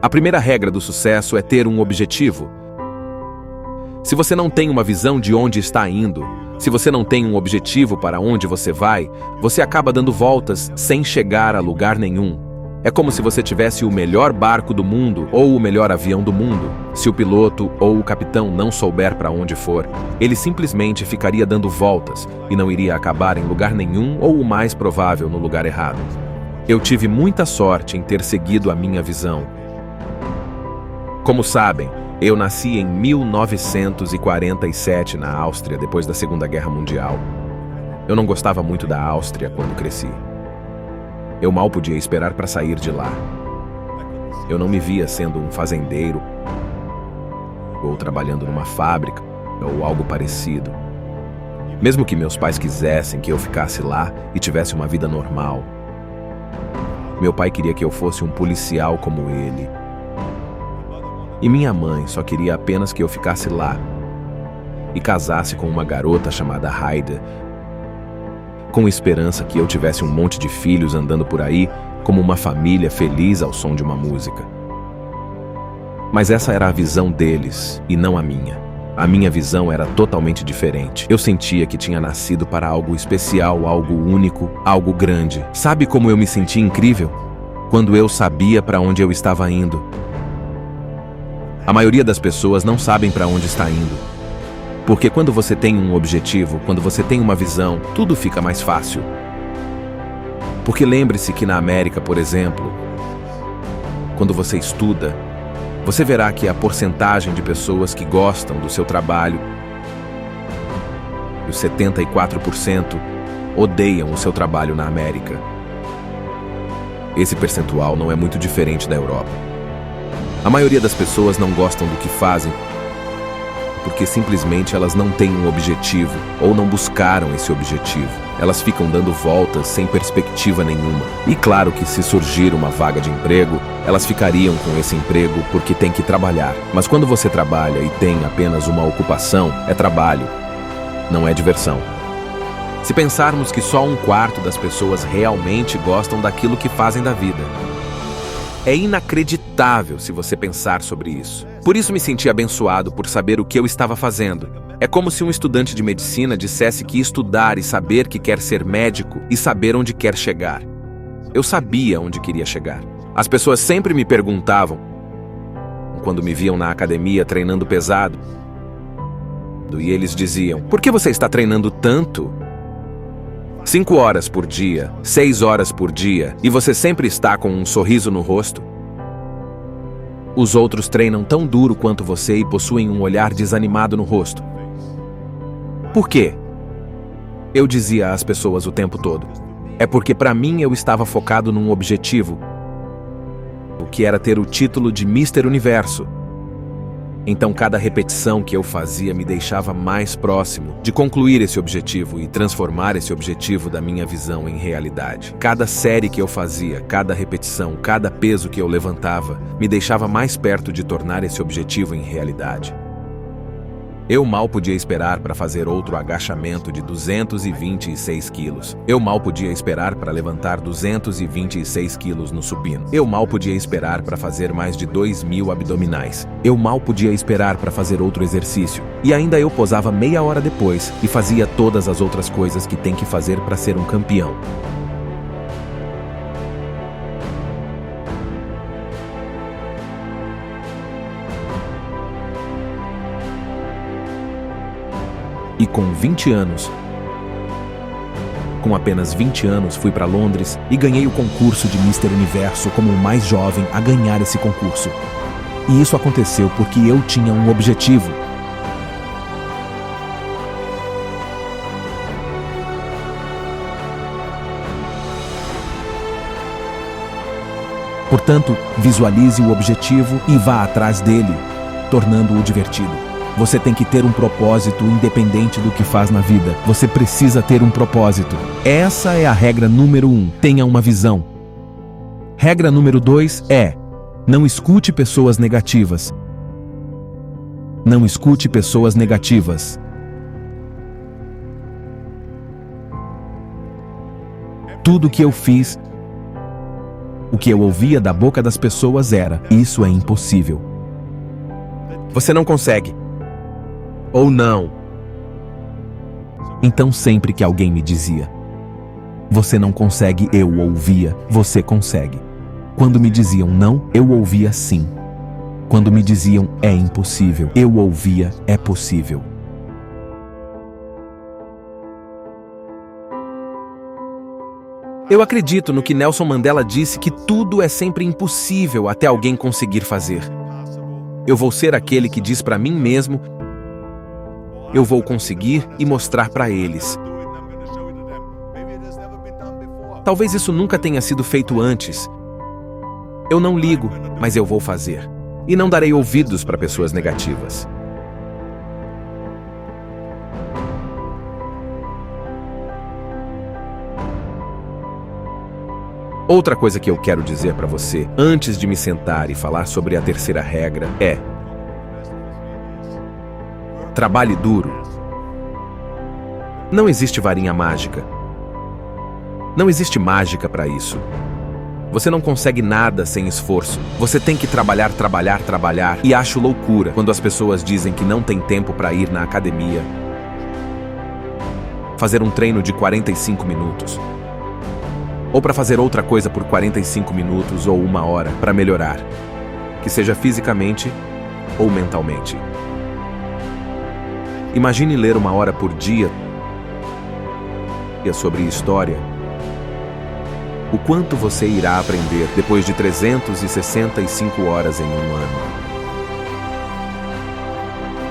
A primeira regra do sucesso é ter um objetivo. Se você não tem uma visão de onde está indo, se você não tem um objetivo para onde você vai, você acaba dando voltas sem chegar a lugar nenhum. É como se você tivesse o melhor barco do mundo ou o melhor avião do mundo. Se o piloto ou o capitão não souber para onde for, ele simplesmente ficaria dando voltas e não iria acabar em lugar nenhum ou o mais provável no lugar errado. Eu tive muita sorte em ter seguido a minha visão. Como sabem, eu nasci em 1947 na Áustria, depois da Segunda Guerra Mundial. Eu não gostava muito da Áustria quando cresci. Eu mal podia esperar para sair de lá. Eu não me via sendo um fazendeiro ou trabalhando numa fábrica ou algo parecido. Mesmo que meus pais quisessem que eu ficasse lá e tivesse uma vida normal. Meu pai queria que eu fosse um policial como ele. E minha mãe só queria apenas que eu ficasse lá e casasse com uma garota chamada Heide, com esperança que eu tivesse um monte de filhos andando por aí como uma família feliz ao som de uma música. Mas essa era a visão deles e não a minha. A minha visão era totalmente diferente. Eu sentia que tinha nascido para algo especial, algo único, algo grande. Sabe como eu me senti incrível? Quando eu sabia para onde eu estava indo. A maioria das pessoas não sabem para onde está indo. Porque quando você tem um objetivo, quando você tem uma visão, tudo fica mais fácil. Porque lembre-se que na América, por exemplo, quando você estuda, você verá que a porcentagem de pessoas que gostam do seu trabalho, os 74% odeiam o seu trabalho na América. Esse percentual não é muito diferente da Europa. A maioria das pessoas não gostam do que fazem porque simplesmente elas não têm um objetivo ou não buscaram esse objetivo. Elas ficam dando voltas sem perspectiva nenhuma. E claro que se surgir uma vaga de emprego, elas ficariam com esse emprego porque têm que trabalhar. Mas quando você trabalha e tem apenas uma ocupação, é trabalho, não é diversão. Se pensarmos que só 1/4 das pessoas realmente gostam daquilo que fazem da vida. É inacreditável se você pensar sobre isso. Por isso me senti abençoado por saber o que eu estava fazendo. É como se um estudante de medicina dissesse que estudar e saber que quer ser médico e saber onde quer chegar. Eu sabia onde queria chegar. As pessoas sempre me perguntavam, quando me viam na academia treinando pesado, e eles diziam, por que você está treinando tanto? 5 horas por dia, 6 horas por dia, e você sempre está com um sorriso no rosto? Os outros treinam tão duro quanto você e possuem um olhar desanimado no rosto. Por quê? Eu dizia às pessoas o tempo todo. É porque para mim eu estava focado num objetivo, o que era ter o título de Mister Universo. Então cada repetição que eu fazia me deixava mais próximo de concluir esse objetivo e transformar esse objetivo da minha visão em realidade. Cada série que eu fazia, cada repetição, cada peso que eu levantava, me deixava mais perto de tornar esse objetivo em realidade. Eu mal podia esperar para fazer outro agachamento de 226 quilos. Eu mal podia esperar para levantar 226 quilos no supino. Eu mal podia esperar para fazer mais de 2.000 abdominais. Eu mal podia esperar para fazer outro exercício. E ainda eu posava meia hora depois e fazia todas as outras coisas que tem que fazer para ser um campeão. E com 20 anos, com apenas 20 anos, fui para Londres e ganhei o concurso de Mister Universo como o mais jovem a ganhar esse concurso. E isso aconteceu porque eu tinha um objetivo. Portanto, visualize o objetivo e vá atrás dele, tornando-o divertido. Você tem que ter um propósito independente do que faz na vida. Você precisa ter um propósito. Essa é a regra número 1. Tenha uma visão. Regra número 2 é: não escute pessoas negativas. Não escute pessoas negativas. Tudo que eu fiz O que eu ouvia da boca das pessoas era: isso é impossível. Você não consegue. Ou não. Então sempre que alguém me dizia: você não consegue, eu ouvia: você consegue. Quando me diziam não, eu ouvia sim. Quando me diziam é impossível, eu ouvia: é possível. Eu acredito no que Nelson Mandela disse, que tudo é sempre impossível até alguém conseguir fazer. Eu vou ser aquele que diz para mim mesmo: eu vou conseguir, e mostrar para eles. Talvez isso nunca tenha sido feito antes. Eu não ligo, mas eu vou fazer. E não darei ouvidos para pessoas negativas. Outra coisa que eu quero dizer para você, antes de me sentar e falar sobre a terceira regra, é: trabalhe duro. Não existe varinha mágica. Não existe mágica para isso. Você não consegue nada sem esforço. Você tem que trabalhar, trabalhar, trabalhar. E acho loucura quando as pessoas dizem que não tem tempo para ir na academia, fazer um treino de 45 minutos. Ou para fazer outra coisa por 45 minutos ou 1 hora para melhorar, que seja fisicamente ou mentalmente. Imagine ler 1 hora por dia sobre história. O quanto você irá aprender depois de 365 horas em 1 ano?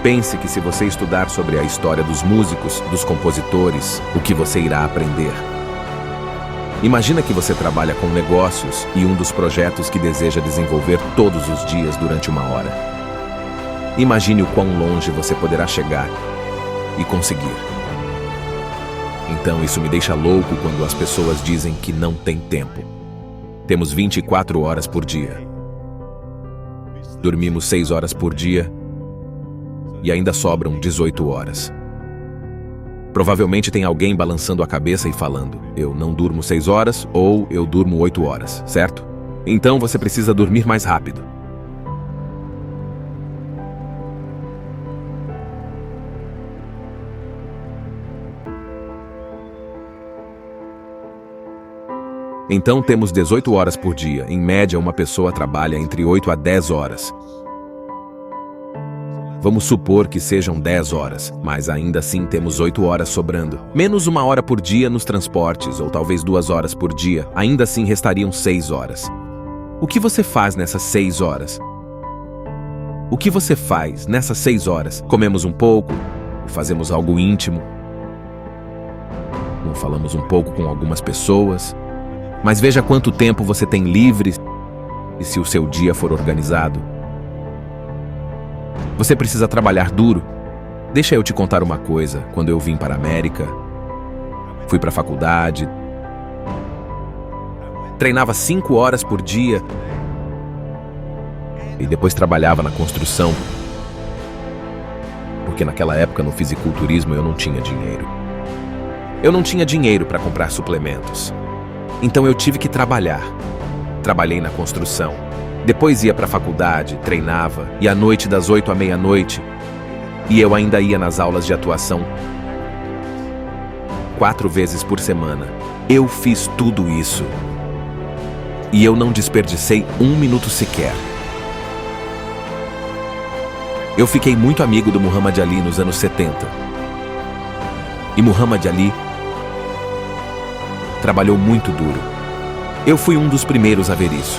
Pense que se você estudar sobre a história dos músicos, dos compositores, o que você irá aprender? Imagina que você trabalha com negócios e um dos projetos que deseja desenvolver todos os dias durante 1 hora. Imagine o quão longe você poderá chegar e conseguir. Então isso me deixa louco quando as pessoas dizem que não tem tempo. Temos 24 horas por dia. Dormimos 6 horas por dia e ainda sobram 18 horas. Provavelmente tem alguém balançando a cabeça e falando: eu não durmo 6 horas ou eu durmo 8 horas, certo? Então você precisa dormir mais rápido. Então temos 18 horas por dia. Em média, uma pessoa trabalha entre 8 a 10 horas. Vamos supor que sejam 10 horas, mas ainda assim temos 8 horas sobrando. Menos 1 hora por dia nos transportes, ou talvez 2 horas por dia. Ainda assim restariam 6 horas. O que você faz nessas 6 horas? O que você faz nessas 6 horas? Comemos um pouco? Fazemos algo íntimo? Ou falamos um pouco com algumas pessoas? Mas veja quanto tempo você tem livre e se o seu dia for organizado. Você precisa trabalhar duro. Deixa eu te contar uma coisa. Quando eu vim para a América, fui para a faculdade, treinava 5 horas por dia e depois trabalhava na construção, porque naquela época no fisiculturismo eu não tinha dinheiro. Eu não tinha dinheiro para comprar suplementos. Então eu tive que trabalhar. Trabalhei na construção. Depois ia para a faculdade, treinava, e à noite das 8 à meia-noite. E eu ainda ia nas aulas de atuação 4 vezes por semana. Eu fiz tudo isso. E eu não desperdicei 1 minuto sequer. Eu fiquei muito amigo do Muhammad Ali nos anos 70. E Muhammad Ali trabalhou muito duro. Eu fui um dos primeiros a ver isso.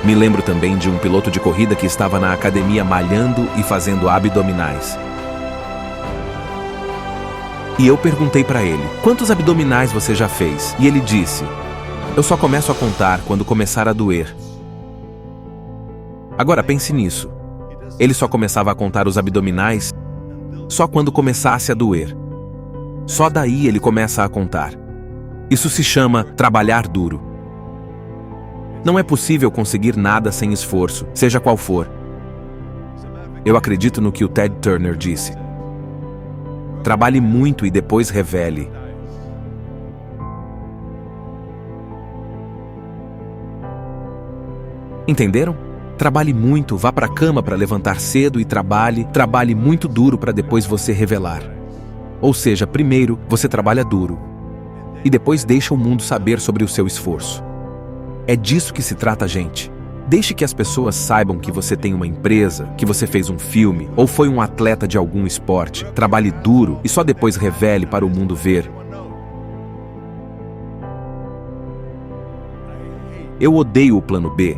Me lembro também de um piloto de corrida que estava na academia malhando e fazendo abdominais. E eu perguntei para ele: quantos abdominais você já fez? E ele disse: eu só começo a contar quando começar a doer. Agora pense nisso. Ele só começava a contar os abdominais só quando começasse a doer. Só daí ele começa a contar. Isso se chama trabalhar duro. Não é possível conseguir nada sem esforço, seja qual for. Eu acredito no que o Ted Turner disse: trabalhe muito e depois revele. Entenderam? Trabalhe muito, vá para a cama para levantar cedo e trabalhe muito duro para depois você revelar. Ou seja, primeiro você trabalha duro e depois deixa o mundo saber sobre o seu esforço. É disso que se trata, gente. Deixe que as pessoas saibam que você tem uma empresa, que você fez um filme ou foi um atleta de algum esporte. Trabalhe duro e só depois revele para o mundo ver. Eu odeio o plano B.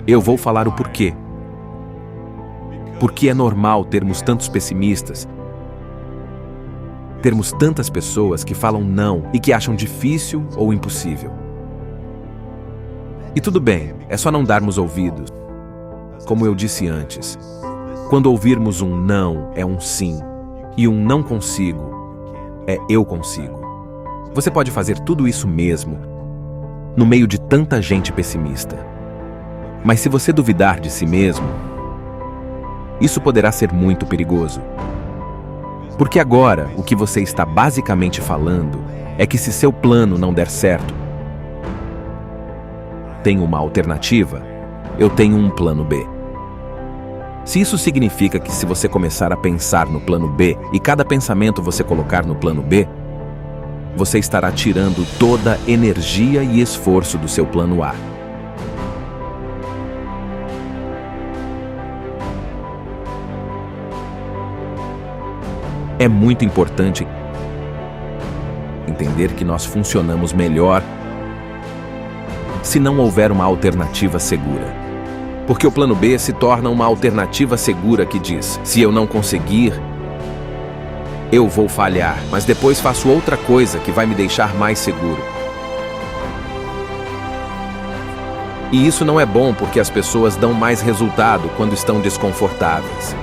Eu vou falar o porquê. Porque é normal termos tantos pessimistas, termos tantas pessoas que falam não e que acham difícil ou impossível. E tudo bem, é só não darmos ouvidos. Como eu disse antes, quando ouvirmos um não é um sim, e um não consigo é eu consigo. Você pode fazer tudo isso mesmo, no meio de tanta gente pessimista. Mas se você duvidar de si mesmo, isso poderá ser muito perigoso. Porque agora, o que você está basicamente falando é que se seu plano não der certo, tem uma alternativa, eu tenho um plano B. Se isso significa que se você começar a pensar no plano B e cada pensamento você colocar no plano B, você estará tirando toda a energia e esforço do seu plano A. É muito importante entender que nós funcionamos melhor se não houver uma alternativa segura. Porque o plano B se torna uma alternativa segura que diz: se eu não conseguir, eu vou falhar, mas depois faço outra coisa que vai me deixar mais seguro. E isso não é bom porque as pessoas dão mais resultado quando estão desconfortáveis.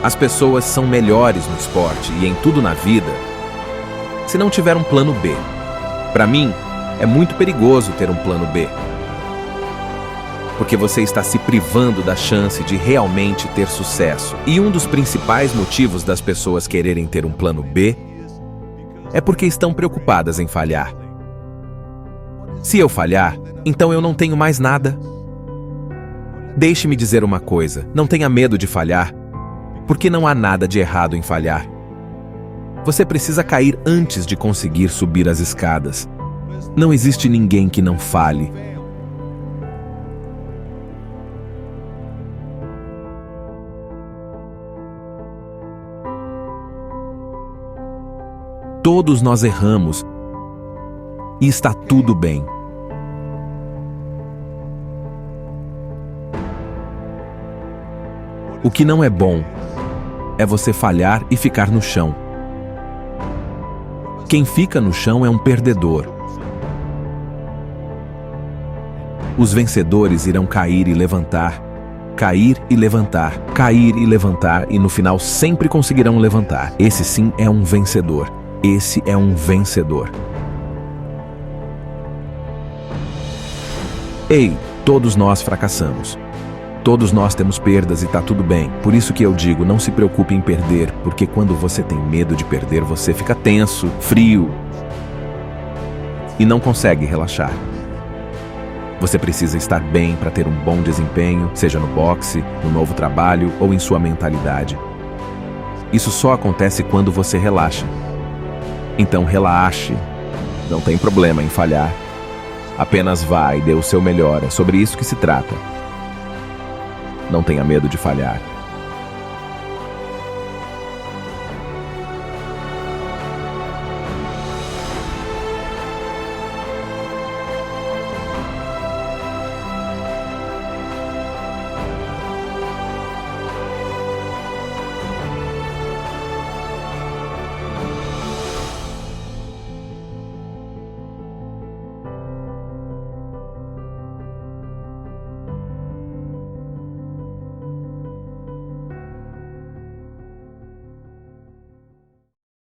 As pessoas são melhores no esporte e em tudo na vida se não tiver um plano B. Para mim, é muito perigoso ter um plano B. Porque você está se privando da chance de realmente ter sucesso. E um dos principais motivos das pessoas quererem ter um plano B é porque estão preocupadas em falhar. Se eu falhar, então eu não tenho mais nada. Deixe-me dizer uma coisa, não tenha medo de falhar. Porque não há nada de errado em falhar. Você precisa cair antes de conseguir subir as escadas. Não existe ninguém que não falhe. Todos nós erramos. E está tudo bem. O que não é bom é você falhar e ficar no chão. Quem fica no chão é um perdedor. Os vencedores irão cair e levantar, cair e levantar, cair e levantar e no final sempre conseguirão levantar. Esse sim é um vencedor. Esse é um vencedor. Ei, todos nós fracassamos. Todos nós temos perdas e tá tudo bem. Por isso que eu digo, não se preocupe em perder, porque quando você tem medo de perder, você fica tenso, frio e não consegue relaxar. Você precisa estar bem para ter um bom desempenho, seja no boxe, no novo trabalho ou em sua mentalidade. Isso só acontece quando você relaxa. Então relaxe, não tem problema em falhar. Apenas vá e dê o seu melhor, é sobre isso que se trata. Não tenha medo de falhar.